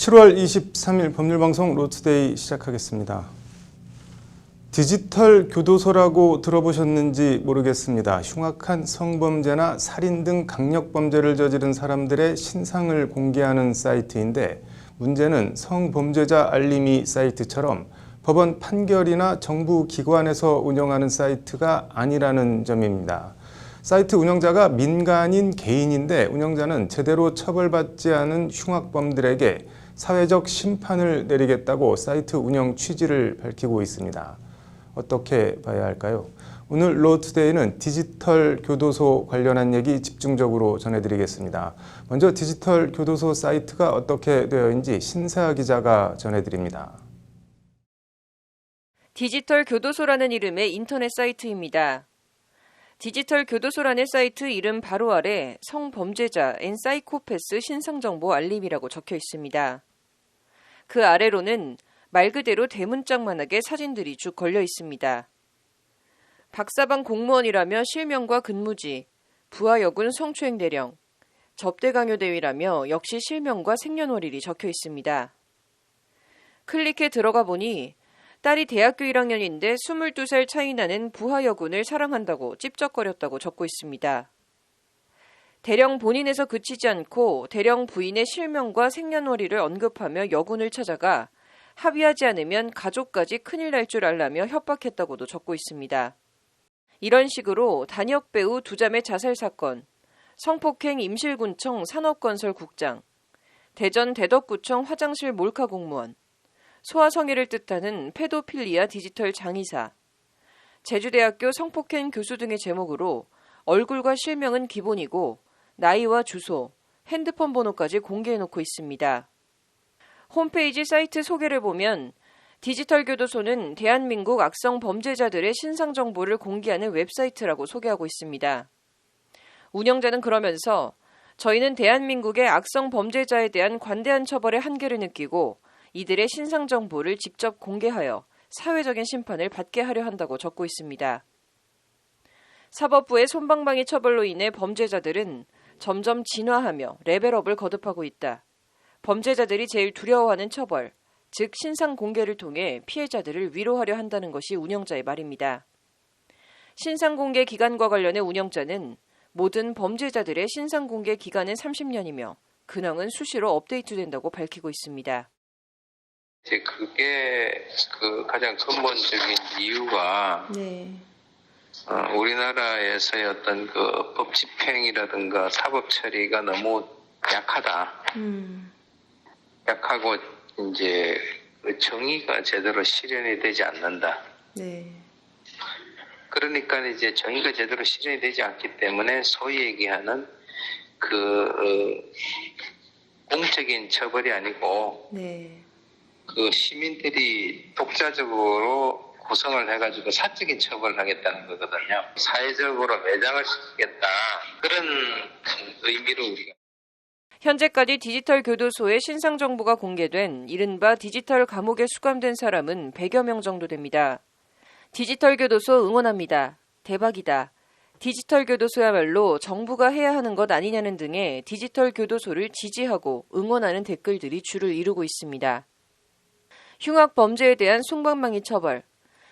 7월 23일 법률방송 로투데이 시작하겠습니다. 디지털 교도소라고 들어보셨는지 모르겠습니다. 흉악한 성범죄나 살인 등 강력범죄를 저지른 사람들의 신상을 공개하는 사이트인데 문제는 성범죄자 알림이 사이트처럼 법원 판결이나 정부 기관에서 운영하는 사이트가 아니라는 점입니다. 사이트 운영자가 민간인 개인인데 운영자는 제대로 처벌받지 않은 흉악범들에게 사회적 심판을 내리겠다고 사이트 운영 취지를 밝히고 있습니다. 어떻게 봐야 할까요? 오늘 로투데이는 디지털 교도소 관련한 얘기 집중적으로 전해드리겠습니다. 먼저 디지털 교도소 사이트가 어떻게 되어 있는지 신세아 기자가 전해드립니다. 디지털 교도소라는 이름의 인터넷 사이트입니다. 디지털 교도소라는 사이트 이름 바로 아래 성범죄자 엔사이코패스 신상정보 알림이라고 적혀 있습니다. 그 아래로는 말 그대로 대문짝만하게 사진들이 쭉 걸려 있습니다. 박사방 공무원이라며 실명과 근무지, 부하여군 성추행 대령, 접대 강요 대위라며 역시 실명과 생년월일이 적혀 있습니다. 클릭해 들어가 보니 딸이 대학교 1학년인데 22살 차이 나는 부하여군을 사랑한다고 찝쩍거렸다고 적고 있습니다. 대령 본인에서 그치지 않고 대령 부인의 실명과 생년월일을 언급하며 여군을 찾아가 합의하지 않으면 가족까지 큰일 날 줄 알라며 협박했다고도 적고 있습니다. 이런 식으로 단역 배우 2자매 자살 사건, 성폭행 임실군청 산업건설국장, 대전 대덕구청 화장실 몰카 공무원, 소아성애를 뜻하는 페도필리아 디지털 장의사, 제주대학교 성폭행 교수 등의 제목으로 얼굴과 실명은 기본이고 나이와 주소, 핸드폰 번호까지 공개해놓고 있습니다. 홈페이지 사이트 소개를 보면 디지털 교도소는 대한민국 악성 범죄자들의 신상 정보를 공개하는 웹사이트라고 소개하고 있습니다. 운영자는 그러면서 저희는 대한민국의 악성 범죄자에 대한 관대한 처벌의 한계를 느끼고 이들의 신상 정보를 직접 공개하여 사회적인 심판을 받게 하려 한다고 적고 있습니다. 사법부의 솜방망이 처벌로 인해 범죄자들은 점점 진화하며 레벨업을 거듭하고 있다. 범죄자들이 제일 두려워하는 처벌, 즉 신상 공개를 통해 피해자들을 위로하려 한다는 것이 운영자의 말입니다. 신상 공개 기간과 관련해 운영자는 모든 범죄자들의 신상 공개 기간은 30년이며 근황은 수시로 업데이트된다고 밝히고 있습니다. 그게 가장 근본적인 이유가 우리나라에서의 어떤 법 집행이라든가 사법 처리가 너무 약하다. 약하고 이제 정의가 제대로 실현이 되지 않는다. 그러니까 이제 정의가 제대로 실현이 되지 않기 때문에 소위 얘기하는 공적인 처벌이 아니고 시민들이 독자적으로 구성을 해가지고 사적인 처벌을 하겠다는 거거든요. 사회적으로 매장을 시키겠다. 그런 의미로 우리가. 현재까지 디지털 교도소의 신상 정보가 공개된 이른바 디지털 감옥에 수감된 사람은 100여 명 정도 됩니다. 디지털 교도소 응원합니다. 대박이다. 디지털 교도소야말로 정부가 해야 하는 것 아니냐는 등의 디지털 교도소를 지지하고 응원하는 댓글들이 줄을 이루고 있습니다. 흉악 범죄에 대한 솜방망이 처벌,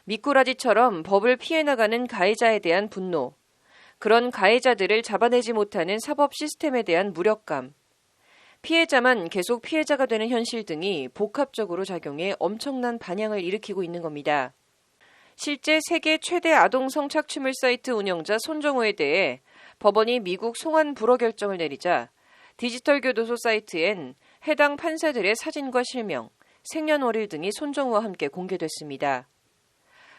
미꾸라지처럼 법을 피해 나가는 가해자에 대한 분노, 그런 가해자들을 잡아내지 못하는 사법 시스템에 대한 무력감, 피해자만 계속 피해자가 되는 현실 등이 복합적으로 작용해 엄청난 반향을 일으키고 있는 겁니다. 실제 세계 최대 아동 성착취물 사이트 운영자 손정호에 대해 법원이 미국 송환 불허 결정을 내리자 디지털 교도소 사이트엔 해당 판사들의 사진과 실명, 생년월일 등이 손정호와 함께 공개됐습니다.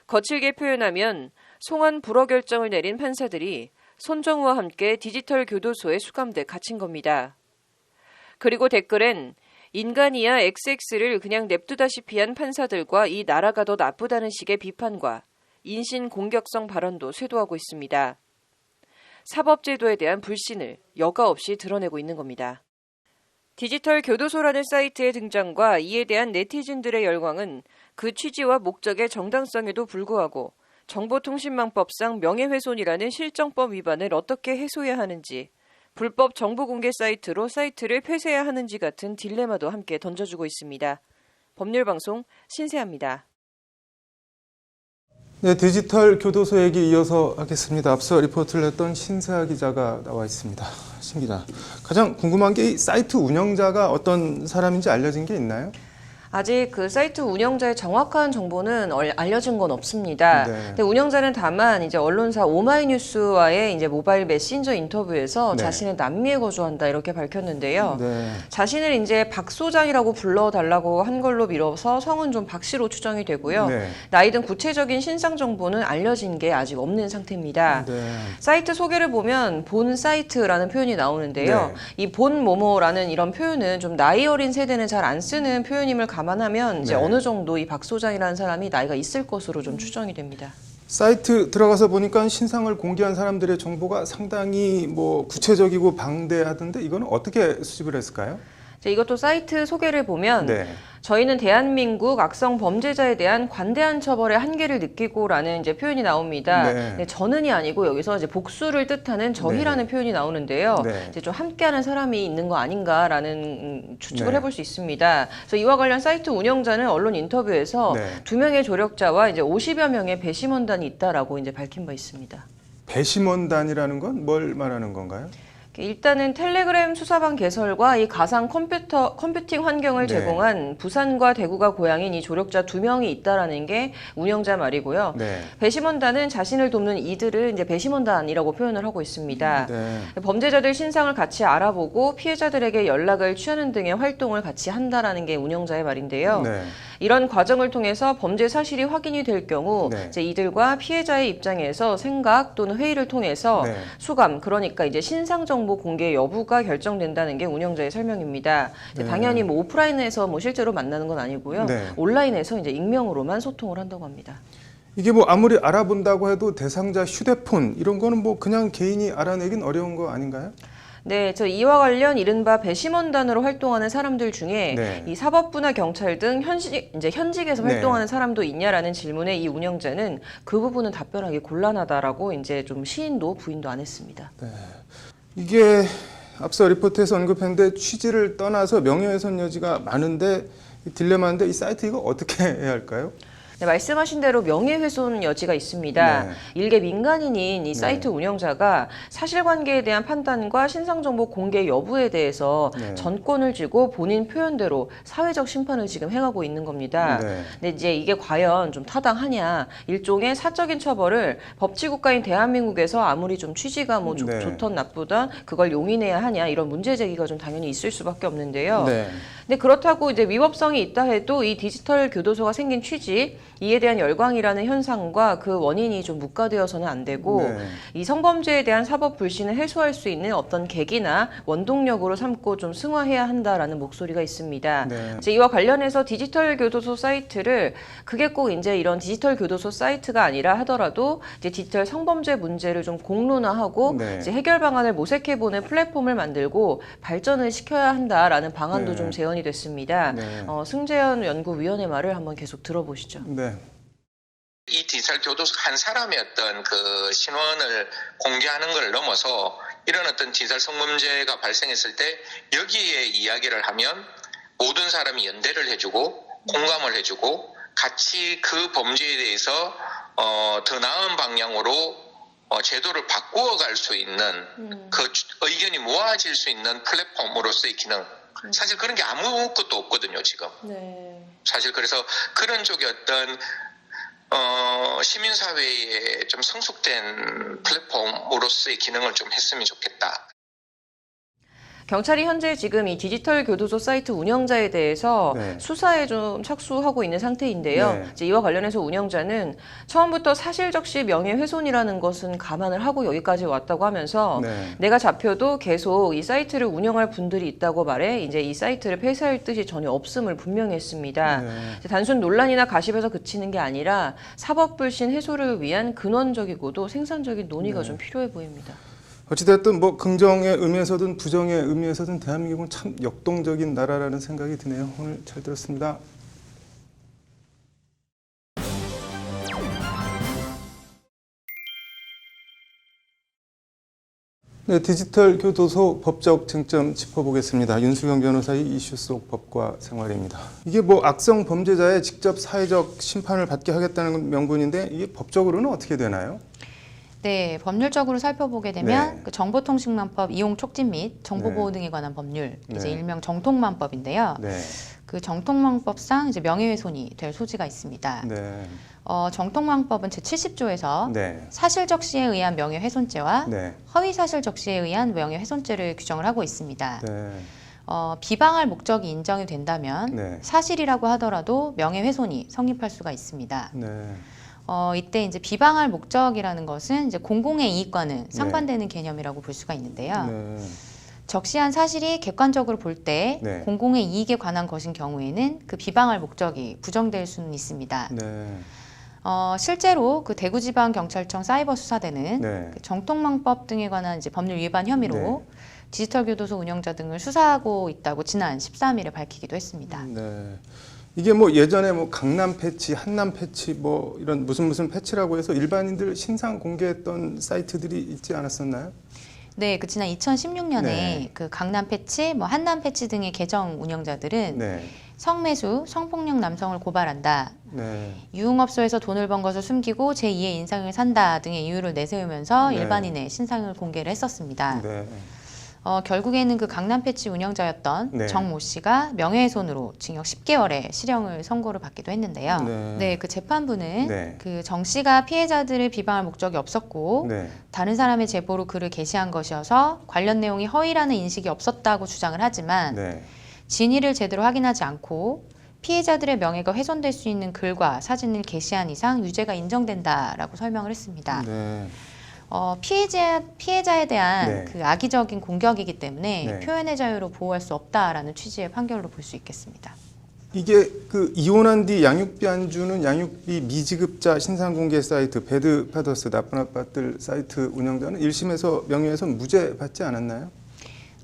거칠게 표현하면 송환 불허 결정을 내린 판사들이 손정호와 함께 디지털 교도소에 수감돼 갇힌 겁니다. 그리고 댓글엔 인간이야 XX를 그냥 냅두다시피 한 판사들과 이 나라가 더 나쁘다는 식의 비판과 인신 공격성 발언도 쇄도하고 있습니다. 사법제도에 대한 불신을 여과 없이 드러내고 있는 겁니다. 디지털 교도소라는 사이트의 등장과 이에 대한 네티즌들의 열광은 그 취지와 목적의 정당성에도 불구하고 정보통신망법상 명예훼손이라는 실정법 위반을 어떻게 해소해야 하는지 불법 정보 공개 사이트로 사이트를 폐쇄해야 하는지 같은 딜레마도 함께 던져주고 있습니다. 법률방송 신세아입니다. 네, 디지털 교도소 얘기 이어서 하겠습니다. 앞서 리포트를 했던 신세아 기자가 나와 있습니다. 신 기자, 가장 궁금한 게 이 사이트 운영자가 어떤 사람인지 알려진 게 있나요? 아직 그 사이트 운영자의 정확한 정보는 알려진 건 없습니다. 네. 근데 운영자는 다만 이제 언론사 오마이뉴스와의 이제 모바일 메신저 인터뷰에서 네. 자신은 남미에 거주한다 이렇게 밝혔는데요. 네. 자신을 이제 박 소장이라고 불러달라고 한 걸로 미뤄서 성은 좀 박 씨로 추정이 되고요. 네. 나이 등 구체적인 신상 정보는 알려진 게 아직 없는 상태입니다. 네. 사이트 소개를 보면 본 사이트라는 표현이 나오는데요. 네. 이 본 뭐뭐라는 이런 표현은 좀 나이 어린 세대는 잘 안 쓰는 표현임을 감안하면 이제 네. 어느 정도 이 박 소장이라는 사람이 나이가 있을 것으로 좀 추정이 됩니다. 사이트 들어가서 보니까 신상을 공개한 사람들의 정보가 상당히 뭐 구체적이고 방대하던데 이거는 어떻게 수집을 했을까요? 이것도 사이트 소개를 보면 네. 저희는 대한민국 악성 범죄자에 대한 관대한 처벌의 한계를 느끼고라는 이제 표현이 나옵니다. 네. 네, 저는이 아니고 여기서 이제 복수를 뜻하는 저희라는 표현이 나오는데요. 네. 이제 좀 함께하는 사람이 있는 거 아닌가라는 추측을 네. 해볼 수 있습니다. 그래서 이와 관련 사이트 운영자는 언론 인터뷰에서 네. 2명의 조력자와 이제 50여 명의 배심원단이 있다라고 이제 밝힌 바 있습니다. 배심원단이라는 건 뭘 말하는 건가요? 일단은 텔레그램 수사방 개설과 이 가상 컴퓨팅 환경을 네. 제공한 부산과 대구가 고향인 이 조력자 2명이 있다라는 게 운영자 말이고요. 네. 배심원단은 자신을 돕는 이들을 이제 배심원단이라고 표현을 하고 있습니다. 네. 범죄자들 신상을 같이 알아보고 피해자들에게 연락을 취하는 등의 활동을 같이 한다라는 게 운영자의 말인데요. 네. 이런 과정을 통해서 범죄 사실이 확인이 될 경우 네. 이제 이들과 피해자의 입장에서 생각 또는 회의를 통해서 네. 수감, 그러니까 이제 신상 정보 공개 여부가 결정된다는 게 운영자의 설명입니다. 이제 네. 당연히 뭐 오프라인에서 뭐 실제로 만나는 건 아니고요. 네. 온라인에서 이제 익명으로만 소통을 한다고 합니다. 이게 뭐 아무리 알아본다고 해도 대상자 휴대폰 이런 거는 뭐 그냥 개인이 알아내긴 어려운 거 아닌가요? 네, 이와 관련 이른바 배심원단으로 활동하는 사람들 중에 네. 이 사법부나 경찰 등 현직에서 네. 활동하는 사람도 있냐라는 질문에 이 운영자는 그 부분은 답변하기 곤란하다라고 이제 좀 시인도 부인도 안 했습니다. 이게 앞서 리포트에서 언급했는데 취지를 떠나서 명예훼손 여지가 많은데 이 딜레마인데 이 사이트 이거 어떻게 해야 할까요? 네, 말씀하신 대로 명예훼손 여지가 있습니다. 네. 일개 민간인인 이 사이트 운영자가 사실관계에 대한 판단과 신상정보 공개 여부에 대해서 네. 전권을 쥐고 본인 표현대로 사회적 심판을 지금 행하고 있는 겁니다. 네. 근데 이제 이게 과연 좀 타당하냐? 일종의 사적인 처벌을 법치국가인 대한민국에서 아무리 좀 취지가 뭐 네. 좋던 나쁘던 그걸 용인해야 하냐? 이런 문제 제기가 좀 당연히 있을 수밖에 없는데요. 네. 근데 그렇다고 이제 위법성이 있다 해도 이 디지털 교도소가 생긴 취지, 이에 대한 열광이라는 현상과 그 원인이 좀 묵과되어서는 안 되고 네. 이 성범죄에 대한 사법 불신을 해소할 수 있는 어떤 계기나 원동력으로 삼고 좀 승화해야 한다라는 목소리가 있습니다. 네. 이제 이와 관련해서 디지털 교도소 사이트를 그게 꼭 이제 이런 디지털 교도소 사이트가 아니라 하더라도 이제 디지털 성범죄 문제를 좀 공론화하고 네. 이제 해결 방안을 모색해보는 플랫폼을 만들고 발전을 시켜야 한다라는 방안도 네. 좀 제언이 됐습니다. 네. 승재현 연구위원의 말을 한번 계속 들어보시죠. 네. 이 디지털 교도소 한 사람의 어떤 그 신원을 공개하는 걸 넘어서 이런 어떤 디지털 성범죄가 발생했을 때 여기에 이야기를 하면 모든 사람이 연대를 해주고 공감을 해주고 같이 그 범죄에 대해서 더 나은 방향으로 제도를 바꾸어 갈 수 있는 그 의견이 모아질 수 있는 플랫폼으로서의 기능. 사실 그런 게 아무것도 없거든요, 지금. 네. 사실 그래서 그런 쪽의 어떤 시민사회에 좀 성숙된 플랫폼으로서의 기능을 좀 했으면 좋겠다. 경찰이 현재 지금 이 디지털 교도소 사이트 운영자에 대해서 네. 수사에 좀 착수하고 있는 상태인데요. 네. 이제 이와 관련해서 운영자는 처음부터 사실적시 명예훼손이라는 것은 감안을 하고 여기까지 왔다고 하면서 네. 내가 잡혀도 계속 이 사이트를 운영할 분들이 있다고 말해 이제 이 사이트를 폐쇄할 뜻이 전혀 없음을 분명히 했습니다. 네. 단순 논란이나 가십에서 그치는 게 아니라 사법불신 해소를 위한 근원적이고도 생산적인 논의가 네. 좀 필요해 보입니다. 어찌됐든 뭐 긍정의 의미에서든 부정의 의미에서든 대한민국은 참 역동적인 나라라는 생각이 드네요. 오늘 잘 들었습니다. 네, 디지털 교도소 법적 쟁점 짚어보겠습니다. 윤수경 변호사의 이슈 속 법과 생활입니다. 이게 뭐 악성 범죄자의 직접 사회적 심판을 받게 하겠다는 명분인데 이게 법적으로는 어떻게 되나요? 네, 법률적으로 살펴보게 되면 네. 그 정보통신망법 이용 촉진 및 정보보호 등에 관한 법률, 이제 일명 정통망법인데요. 네. 그 정통망법상 이제 명예훼손이 될 소지가 있습니다. 네. 정통망법은 제70조에서 네. 사실적시에 의한 명예훼손죄와 네. 허위사실적시에 의한 명예훼손죄를 규정을 하고 있습니다. 네. 비방할 목적이 인정이 된다면 네. 사실이라고 하더라도 명예훼손이 성립할 수가 있습니다. 네. 이때 이제 비방할 목적이라는 것은 이제 공공의 이익과는 상반되는 개념이라고 볼 수가 있는데요. 네. 적시한 사실이 객관적으로 볼 때 네. 공공의 이익에 관한 것인 경우에는 그 비방할 목적이 부정될 수는 있습니다. 네. 실제로 그 대구지방경찰청 사이버수사대는 네. 그 정통망법 등에 관한 이제 법률 위반 혐의로 네. 디지털교도소 운영자 등을 수사하고 있다고 지난 13일에 밝히기도 했습니다. 네. 이게 뭐 예전에 뭐 강남 패치, 한남 패치 뭐 이런 무슨 패치라고 해서 일반인들 신상 공개했던 사이트들이 있지 않았었나요? 네, 그 지난 2016년에 네. 그 강남 패치, 뭐 한남 패치 등의 계정 운영자들은 네. 성매수, 성폭력 남성을 고발한다. 네. 유흥업소에서 돈을 번 것을 숨기고 제2의 인상을 산다 등의 이유를 내세우면서 네. 일반인의 신상을 공개를 했었습니다. 네. 결국에는 그 강남 패치 운영자였던 네. 정모 씨가 명예훼손으로 징역 10개월의 실형을 선고를 받기도 했는데요. 네. 그 재판부는 네. 그 정 씨가 피해자들을 비방할 목적이 없었고 네. 다른 사람의 제보로 글을 게시한 것이어서 관련 내용이 허위라는 인식이 없었다고 주장을 하지만 네. 진위를 제대로 확인하지 않고 피해자들의 명예가 훼손될 수 있는 글과 사진을 게시한 이상 유죄가 인정된다라고 설명을 했습니다. 네. 피해자에 대한 네. 그 악의적인 공격이기 때문에 네. 표현의 자유로 보호할 수 없다라는 취지의 판결로 볼 수 있겠습니다. 이게 그 이혼한 뒤 양육비 안 주는 양육비 미지급자 신상 공개 사이트 배드파더스 나쁜 아빠들 사이트 운영자는 1심에서 명예훼손 무죄 받지 않았나요?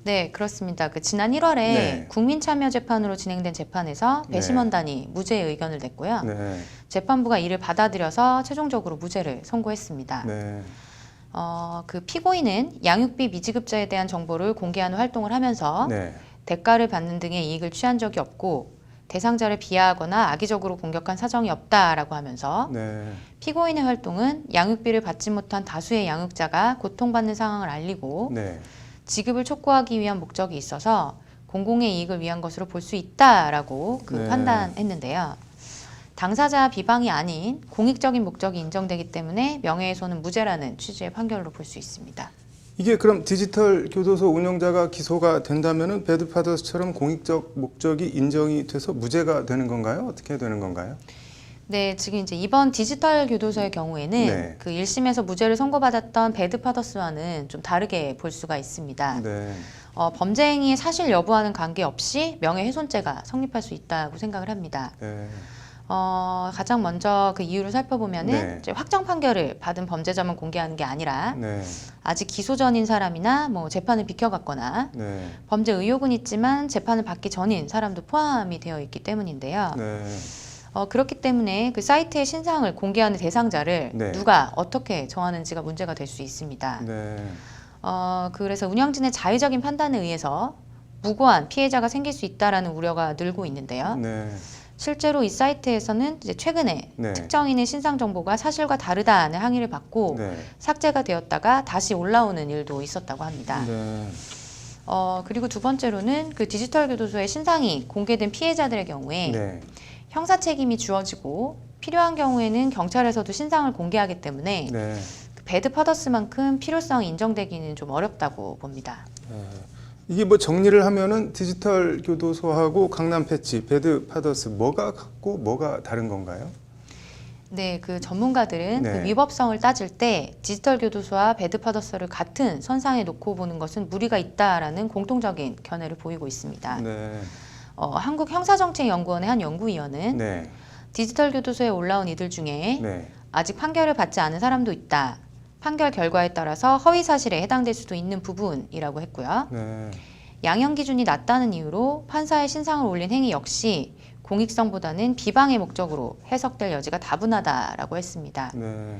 네, 그렇습니다. 그 지난 1월에 네. 국민참여재판으로 진행된 재판에서 배심원단이 무죄의 의견을 냈고요. 네. 재판부가 이를 받아들여서 최종적으로 무죄를 선고했습니다. 네. 그 피고인은 양육비 미지급자에 대한 정보를 공개하는 활동을 하면서 네. 대가를 받는 등의 이익을 취한 적이 없고 대상자를 비하하거나 악의적으로 공격한 사정이 없다라고 하면서 네. 피고인의 활동은 양육비를 받지 못한 다수의 양육자가 고통받는 상황을 알리고 네. 지급을 촉구하기 위한 목적이 있어서 공공의 이익을 위한 것으로 볼 수 있다라고 네. 판단했는데요. 당사자 비방이 아닌 공익적인 목적이 인정되기 때문에 명예훼손은 무죄라는 취지의 판결로 볼 수 있습니다. 이게 그럼 디지털 교도소 운영자가 기소가 된다면은 배드파더스처럼 공익적 목적이 인정이 돼서 무죄가 되는 건가요? 어떻게 되는 건가요? 네, 지금 이제 이번 디지털 교도소의 경우에는 네. 그 1심에서 무죄를 선고받았던 배드파더스와는 좀 다르게 볼 수가 있습니다. 네. 범죄 행위의 사실 여부와는 관계없이 명예훼손죄가 성립할 수 있다고 생각을 합니다. 네. 가장 먼저 그 이유를 살펴보면은 네. 이제 확정 판결을 받은 범죄자만 공개하는 게 아니라 네. 아직 기소 전인 사람이나 뭐 재판을 비켜갔거나 네. 범죄 의혹은 있지만 재판을 받기 전인 사람도 포함이 되어 있기 때문인데요. 네. 그렇기 때문에 그 사이트의 신상을 공개하는 대상자를 네. 누가 어떻게 정하는지가 문제가 될 수 있습니다. 네. 그래서 운영진의 자의적인 판단에 의해서 무고한 피해자가 생길 수 있다라는 우려가 늘고 있는데요. 네. 실제로 이 사이트에서는 이제 최근에 네. 특정인의 신상 정보가 사실과 다르다는 항의를 받고 네. 삭제가 되었다가 다시 올라오는 일도 있었다고 합니다. 네. 그리고 두 번째로는 그 디지털 교도소의 신상이 공개된 피해자들의 경우에 네. 형사 책임이 주어지고 필요한 경우에는 경찰에서도 신상을 공개하기 때문에 네. 그 배드파더스만큼 필요성이 인정되기는 좀 어렵다고 봅니다. 이게 뭐 정리를 하면은 디지털 교도소하고 강남 패치, 배드파더스 뭐가 같고 뭐가 다른 건가요? 네, 그 전문가들은 네. 그 위법성을 따질 때 디지털 교도소와 배드파더스를 같은 선상에 놓고 보는 것은 무리가 있다라는 공통적인 견해를 보이고 있습니다. 네. 한국형사정책연구원의 한 연구위원은 네. 디지털 교도소에 올라온 이들 중에 네. 아직 판결을 받지 않은 사람도 있다. 판결 결과에 따라서 허위 사실에 해당될 수도 있는 부분이라고 했고요. 네. 양형 기준이 낮다는 이유로 판사의 신상을 올린 행위 역시 공익성보다는 비방의 목적으로 해석될 여지가 다분하다라고 했습니다. 네.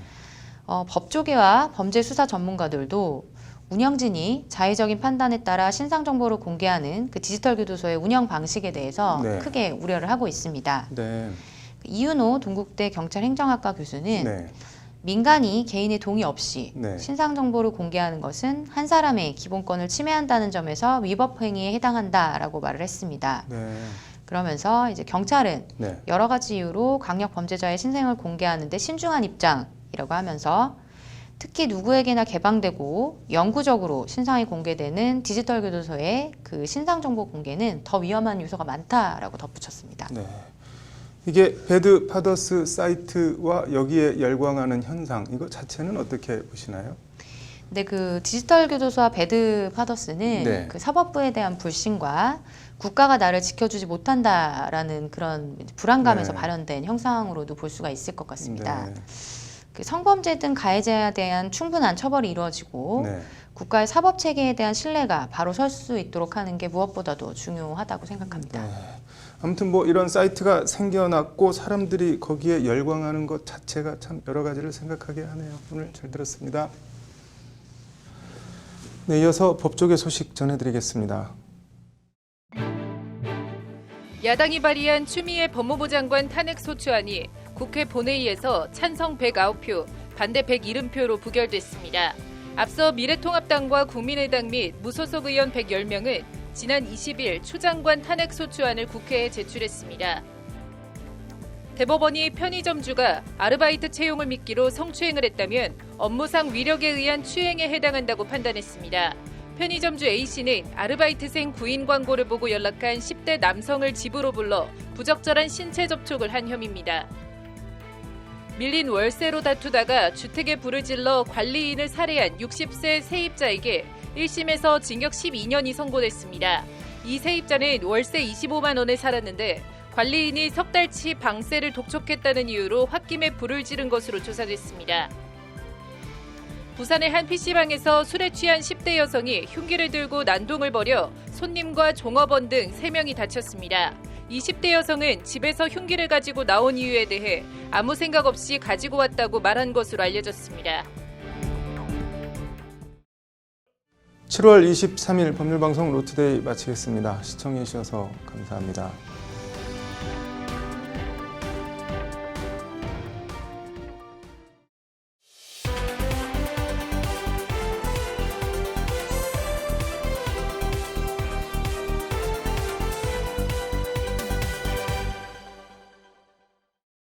법조계와 범죄 수사 전문가들도 운영진이 자의적인 판단에 따라 신상 정보를 공개하는 그 디지털 교도소의 운영 방식에 대해서 네. 크게 우려를 하고 있습니다. 네. 이윤호 동국대 경찰행정학과 교수는 네. 민간이 개인의 동의 없이 네. 신상 정보를 공개하는 것은 한 사람의 기본권을 침해한다는 점에서 위법 행위에 해당한다라고 말을 했습니다. 네. 그러면서 이제 경찰은 네. 여러 가지 이유로 강력 범죄자의 신상을 공개하는데 신중한 입장이라고 하면서 특히 누구에게나 개방되고 영구적으로 신상이 공개되는 디지털 교도소의 그 신상 정보 공개는 더 위험한 요소가 많다라고 덧붙였습니다. 네. 이게 배드 파더스 사이트와 여기에 열광하는 현상 이거 자체는 어떻게 보시나요? 근데 그 디지털 교도소와 배드 파더스는 네. 그 사법부에 대한 불신과 국가가 나를 지켜주지 못한다라는 그런 불안감에서 네. 발현된 형상으로도 볼 수가 있을 것 같습니다. 네. 그 성범죄 등 가해자에 대한 충분한 처벌이 이루어지고 네. 국가의 사법 체계에 대한 신뢰가 바로 설 수 있도록 하는 게 무엇보다도 중요하다고 생각합니다. 네. 아무튼 뭐 이런 사이트가 생겨났고 사람들이 거기에 열광하는 것 자체가 참 여러 가지를 생각하게 하네요. 오늘 잘 들었습니다. 네, 이어서 법조계 소식 전해드리겠습니다. 야당이 발의한 추미애 법무부 장관 탄핵 소추안이 국회 본회의에서 찬성 109표, 반대 170표로 부결됐습니다. 앞서 미래통합당과 국민의당 및 무소속 의원 110명은 지난 20일 추 장관 탄핵 소추안을 국회에 제출했습니다. 대법원이 편의점주가 아르바이트 채용을 미끼로 성추행을 했다면 업무상 위력에 의한 추행에 해당한다고 판단했습니다. 편의점주 A씨는 아르바이트생 구인 광고를 보고 연락한 10대 남성을 집으로 불러 부적절한 신체 접촉을 한 혐의입니다. 밀린 월세로 다투다가 주택에 불을 질러 관리인을 살해한 60세 세입자에게 1심에서 징역 12년이 선고됐습니다. 이 세입자는 월세 25만 원에 살았는데 관리인이 석 달치 방세를 독촉했다는 이유로 홧김에 불을 지른 것으로 조사됐습니다. 부산의 한 PC방에서 술에 취한 10대 여성이 흉기를 들고 난동을 벌여 손님과 종업원 등 3명이 다쳤습니다. 20대 여성은 집에서 흉기를 가지고 나온 이유에 대해 아무 생각 없이 가지고 왔다고 말한 것으로 알려졌습니다. 7월 23일 법률방송 로투데이 마치겠습니다. 시청해 주셔서 감사합니다.